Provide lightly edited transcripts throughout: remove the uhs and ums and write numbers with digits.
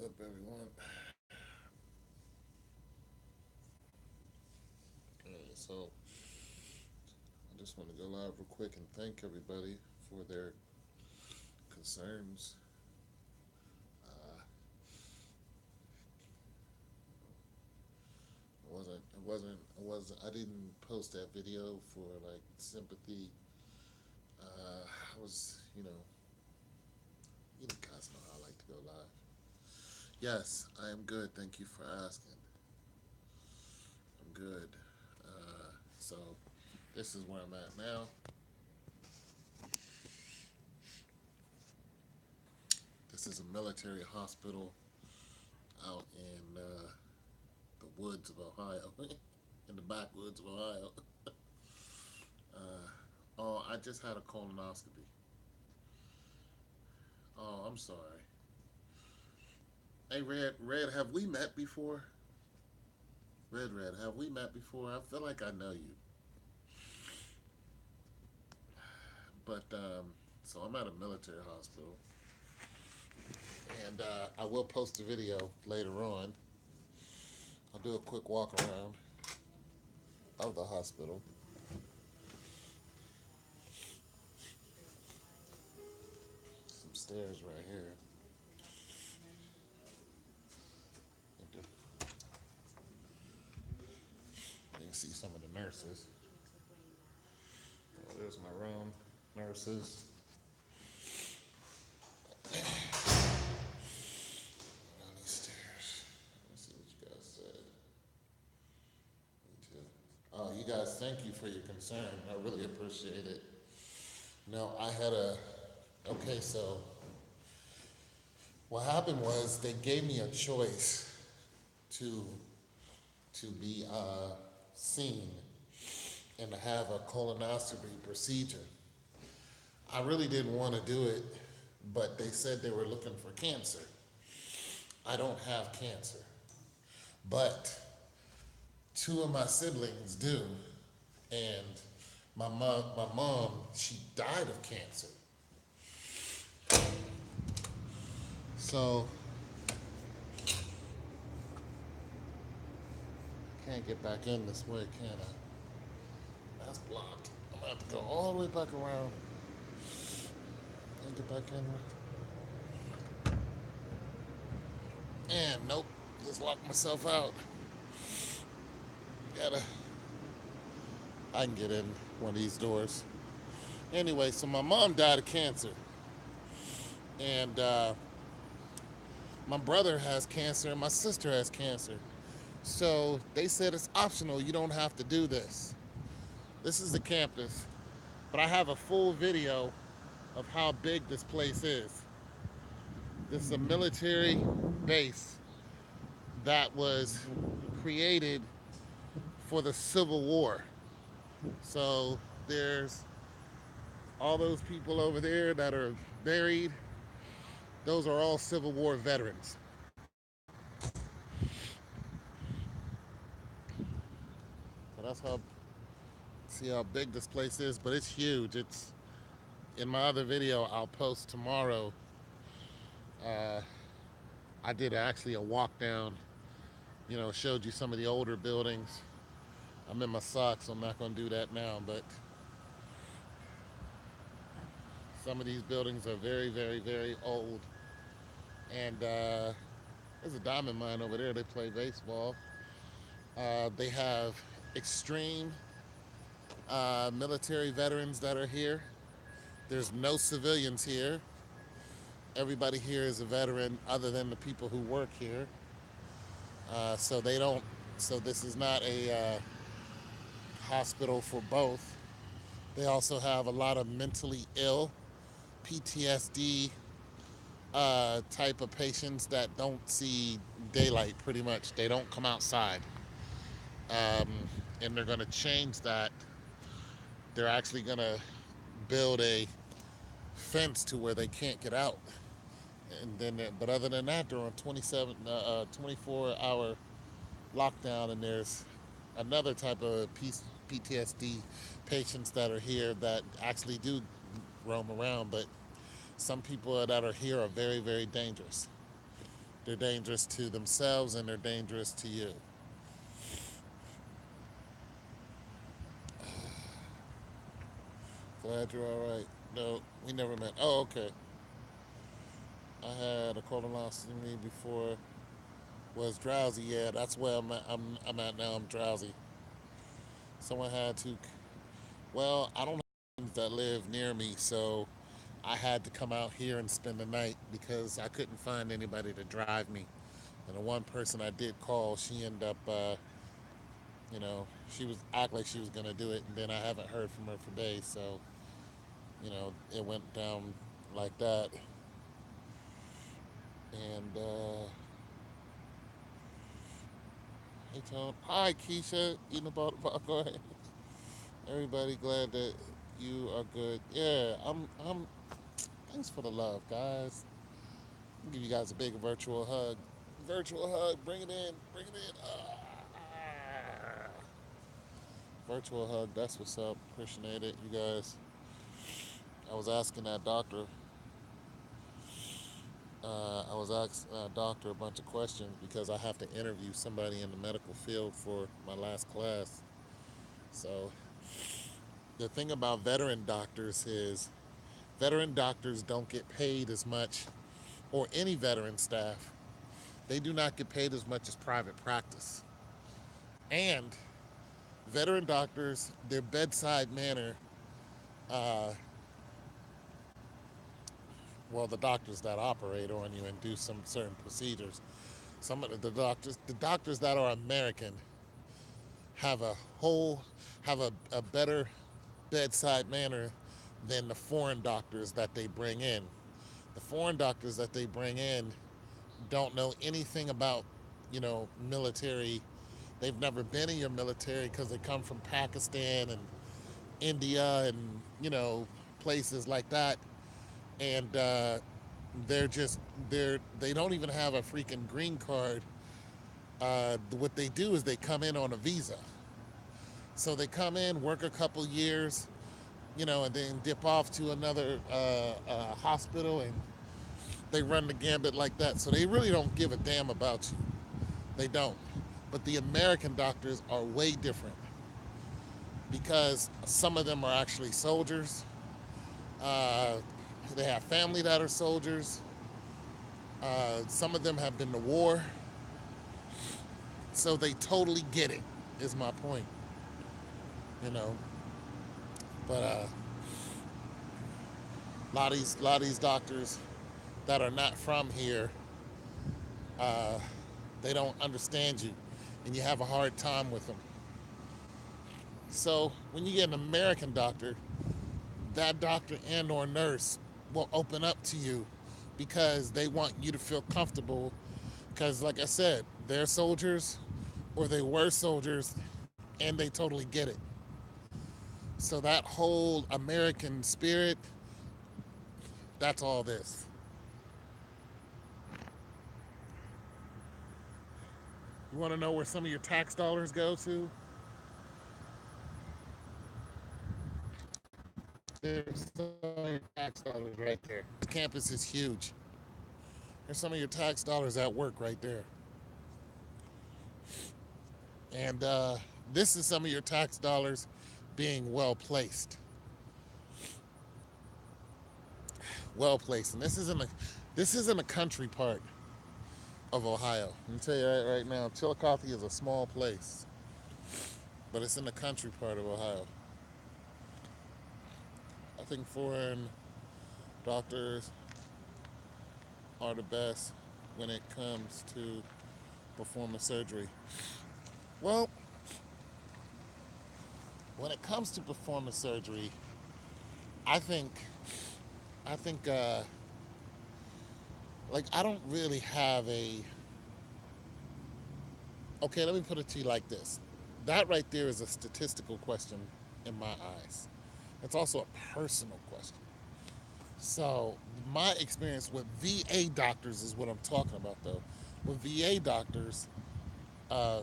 up, everyone? So I just want to go live real quick and thank everybody for their concerns. Uh, I didn't post that video for like sympathy. I was, you guys know how I like to go live. Yes, I am good. Thank you for asking. I'm good. So this is where I'm at now. This is a military hospital out in the woods of Ohio, in the backwoods of Ohio. Oh, I just had a colonoscopy. Oh, I'm sorry. Hey, Red, have we met before? Red, have we met before? I feel like I know you. But, so I'm at a military hospital. And I will post a video later on. I'll do a quick walk around of the hospital. Some stairs right here. You can see some of the nurses. Oh, there's my room. Nurses. On these stairs. Let's see what you guys said. Me too. Oh, you guys, thank you for your concern. I really appreciate it. No, I had a. Okay, so what happened was they gave me a choice to be seen and to have a colonoscopy procedure. I really didn't want to do it, but they said they were looking for cancer. I don't have cancer, but two of my siblings do, and my mom, she died of cancer. So can't get back in this way, can I? That's blocked. I'm gonna have to go all the way back around and get back in. And nope, just locked myself out. Gotta, I can get in one of these doors. Anyway, so my mom died of cancer, and my brother has cancer, and my sister has cancer. So they said it's optional. You don't have to do this. This is the campus, but I have a full video of how big this place is. This is a military base that was created for the Civil War. So there's all those people over there that are buried. Those are all Civil War veterans. So that's how, see how big this place is, but it's huge. It's in my other video I'll post tomorrow. Uh, I did actually a walk down, showed you some of the older buildings. I'm in my socks, so I'm not going to do that now, but some of these buildings are very, very, very old. And there's a diamond mine over there. They play baseball. They have extreme military veterans that are here. There's no civilians here. Everybody here is a veteran other than the people who work here. So they don't, so this is not a hospital for both. They also have a lot of mentally ill, PTSD type of patients that don't see daylight pretty much. They don't come outside. Um, and they're going to change that. They're actually going to build a fence to where they can't get out. And then, but other than that, they're on 24-hour lockdown, and there's another type of PTSD patients that are here that actually do roam around, but some people that are here are very, very dangerous. They're dangerous to themselves and they're dangerous to you. Glad you're all right. No, we never met. Oh, okay. I had a colonoscopy before. Was drowsy. Yeah, that's where I'm at now. I'm drowsy. Someone had to. Well, I don't have friends that live near me, so I had to come out here and spend the night because I couldn't find anybody to drive me. And the one person I did call, she ended up, she was act like she was gonna do it, and then I haven't heard from her for days. So, it went down like that. And hey Tom, hi Keisha, eating about go ahead. Everybody, glad that you are good. Yeah, I'm. Thanks for the love, guys. I'll give you guys a big virtual hug. Virtual hug, bring it in, bring it in. Virtual hug, that's what's up. Appreciate it, you guys. I was asking that doctor. I was asking that doctor a bunch of questions because I have to interview somebody in the medical field for my last class. So the thing about veteran doctors is veteran doctors don't get paid as much, or any veteran staff. They do not get paid as much as private practice. And veteran doctors, their bedside manner, uh, well, the doctors that operate on you and do some certain procedures, some of the doctors that are American have a whole, have a better bedside manner than the foreign doctors that they bring in. The foreign doctors that they bring in don't know anything about, military. They've never been in your military because they come from Pakistan and India and, places like that. And they're just, they don't even have a freaking green card. What they do is they come in on a visa. So they come in, work a couple years, and then dip off to another hospital and they run the gambit like that. So they really don't give a damn about you. They don't. But the American doctors are way different because some of them are actually soldiers. Uh, they have family that are soldiers. Some of them have been to war. So they totally get it, is my point. You know. But a lot of these doctors that are not from here, uh, they don't understand you, and you have a hard time with them. So when you get an American doctor, that doctor and or nurse will open up to you because they want you to feel comfortable. Because, like I said, they're soldiers or they were soldiers, and they totally get it. So that whole American spirit, that's all this. You want to know where some of your tax dollars go to? There's some of your tax dollars right there. The campus is huge. There's some of your tax dollars at work right there. And this is some of your tax dollars being well placed. Well placed. And this isn't a country part of Ohio. Let me tell you right now, Chillicothe is a small place, but it's in the country part of Ohio. I think foreign doctors are the best when it comes to performing surgery. Well, when it comes to performing surgery, I think I think like I don't really have a okay, let me put it to you like this. That right there is a statistical question in my eyes. It's also a personal question. So my experience with VA doctors is what I'm talking about though. With VA doctors, uh,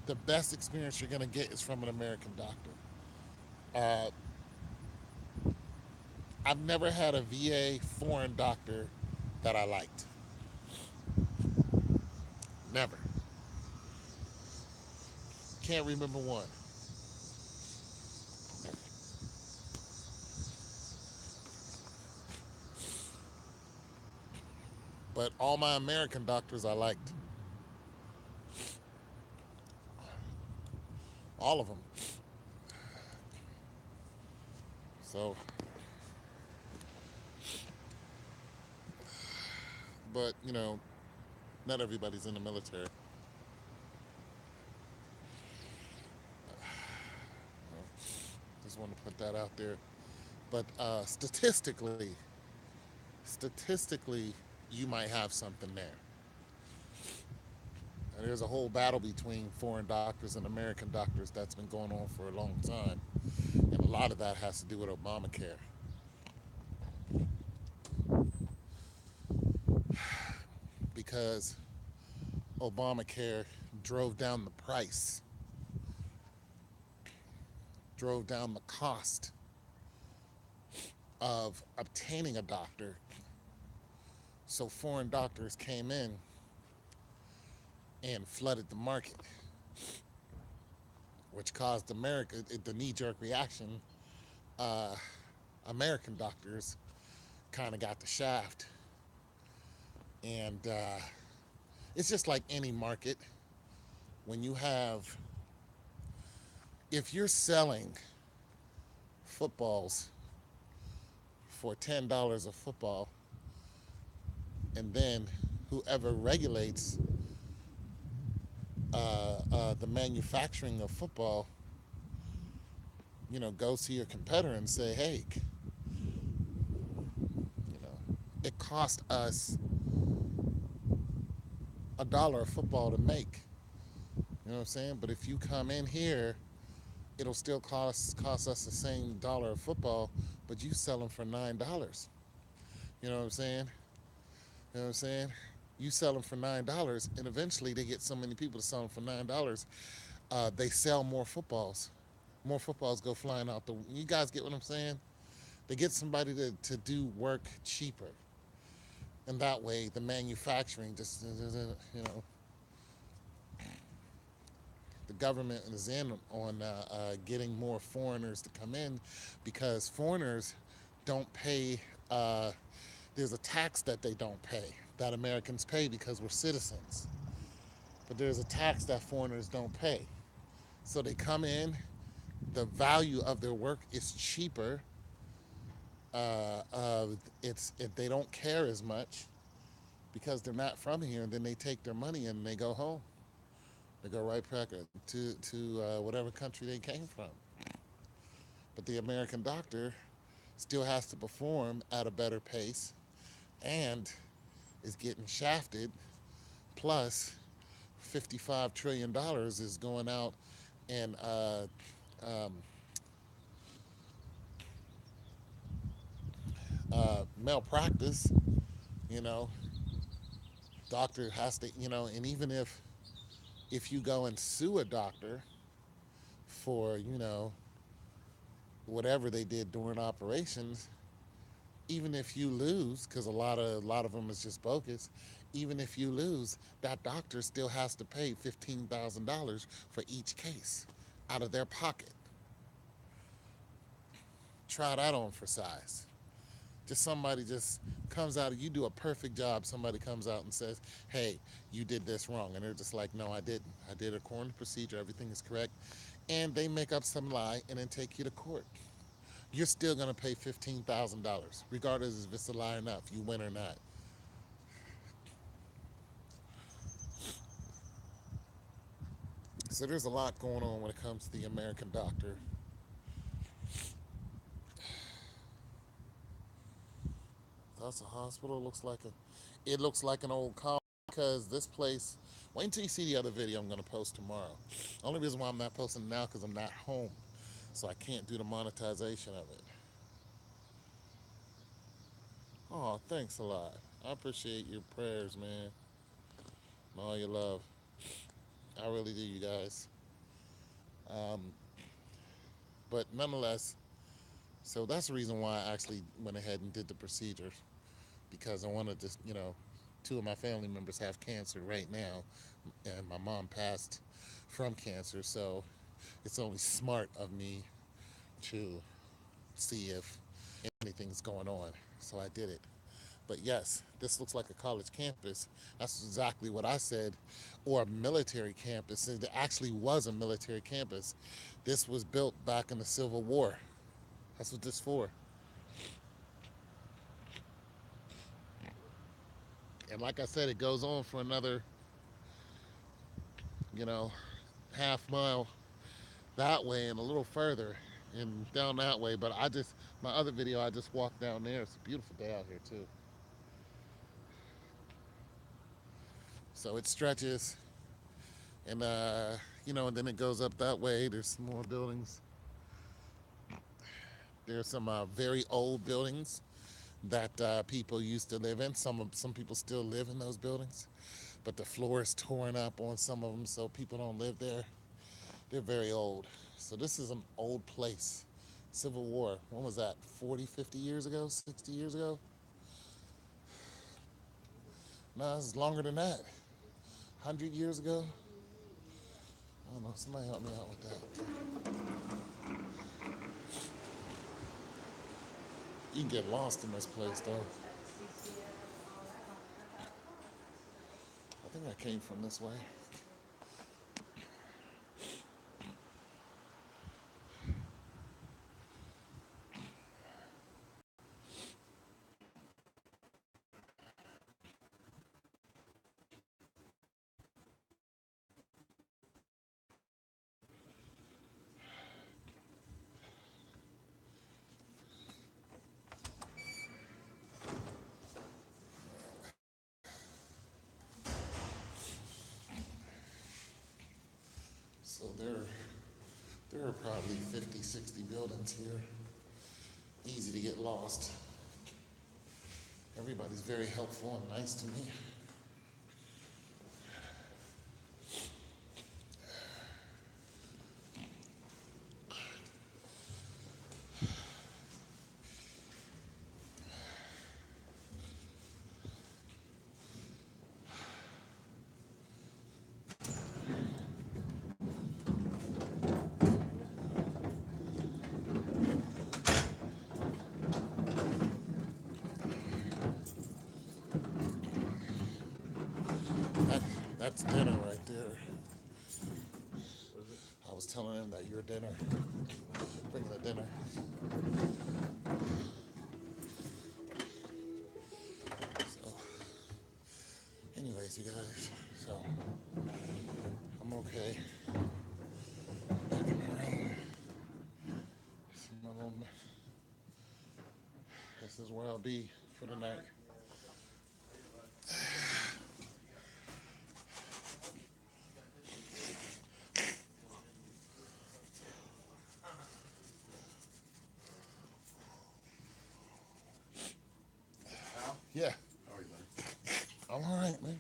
the best experience you're gonna get is from an American doctor. Uh, I've never had a VA foreign doctor that I liked. Never. Can't remember one. But all my American doctors I liked. All of them. So, but, not everybody's in the military. Just want to put that out there. But statistically, you might have something there. And there's a whole battle between foreign doctors and American doctors that's been going on for a long time. And a lot of that has to do with Obamacare. Because Obamacare drove down the price, drove down the cost of obtaining a doctor. So foreign doctors came in and flooded the market, which caused America the knee-jerk reaction. Uh, American doctors kind of got the shaft, and it's just like any market. When you have, if you're selling footballs for $10 a football, and then whoever regulates the manufacturing of football, goes to your competitor and say, hey, it cost us $1 a football to make. You know what I'm saying? But if you come in here, it'll still cost us the same dollar of football, but you sell them for $9. You know what I'm saying? You know what I'm saying? You sell them for $9, and eventually they get so many people to sell them for $9. They sell more footballs. More footballs go flying out the. You guys get what I'm saying? They get somebody to do work cheaper, and that way the manufacturing just the government is in on getting more foreigners to come in, because foreigners don't pay. There's a tax that they don't pay that Americans pay because we're citizens, but there's a tax that foreigners don't pay. So they come in, the value of their work is cheaper. They don't care as much because they're not from here, and then they take their money and they go home. They go right back to whatever country they came from. But the American doctor still has to perform at a better pace and is getting shafted. Plus, $55 trillion is going out and um, malpractice. You know, doctor has to, and even if you go and sue a doctor for, whatever they did during operations, even if you lose, because a lot of them is just bogus, even if you lose, that doctor still has to pay $15,000 for each case out of their pocket. Try that on for size. Just somebody just comes out, you do a perfect job, somebody comes out and says, hey, you did this wrong. And they're just like, no, I didn't. I did it according to procedure, everything is correct. And they make up some lie and then take you to court. You're still gonna pay $15,000, regardless if it's a lie or not, if you win or not. So there's a lot going on when it comes to the American doctor. That's a hospital. It looks like an old college, because this place. Wait until you see the other video I'm gonna post tomorrow. Only reason why I'm not posting now because I'm not home, so I can't do the monetization of it. Oh, thanks a lot. I appreciate your prayers, man, and all your love. I really do, you guys. Um, but nonetheless, so that's the reason why I actually went ahead and did the procedure, because I wanted to, two of my family members have cancer right now, and my mom passed from cancer. So it's only smart of me to see if anything's going on. So I did it. But yes, this looks like a college campus. That's exactly what I said, or a military campus. It actually was a military campus. This was built back in the Civil War. That's what this is for. And like I said, it goes on for another, you know, half mile that way and a little further and down that way. But my other video, I just walked down there. It's a beautiful day out here too. So it stretches, and and then it goes up that way. There's some more buildings. There's some very old buildings that people used to live in. Some people still live in those buildings, but the floor is torn up on some of them, so people don't live there. They're very old. So this is an old place. Civil War. When was that? 40, 50 years ago? 60 years ago? No, it's longer than that. 100 years ago? I don't know. Somebody help me out with that. You can get lost in this place, though. I think I came from this way. So there are probably 50, 60 buildings here. Easy to get lost. Everybody's very helpful and nice to me. That, that's dinner right there. I was telling him that your dinner, bringing the dinner. So, anyways, you guys, so I'm okay. Back in my room. This is my room. This is where I'll be for the night. Yeah, How are you, man? I'm all right, man.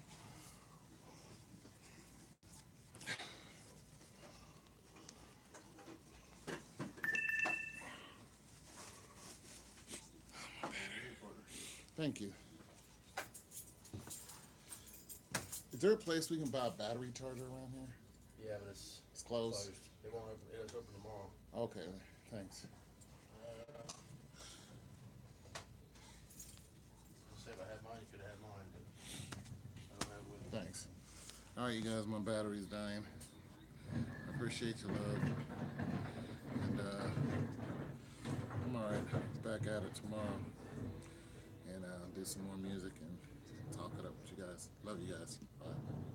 Thank you. Is there a place we can buy a battery charger around here? Yeah, but it's It's closed. It won't open. It's open tomorrow. Okay, thanks. I'll say if I had mine, you could have had mine, but I don't have it with me. Thanks. All right, you guys, my battery's dying. I appreciate your love. And I'm all right. Back at it tomorrow. And do some more music and talk it up with you guys. Love you guys. Bye.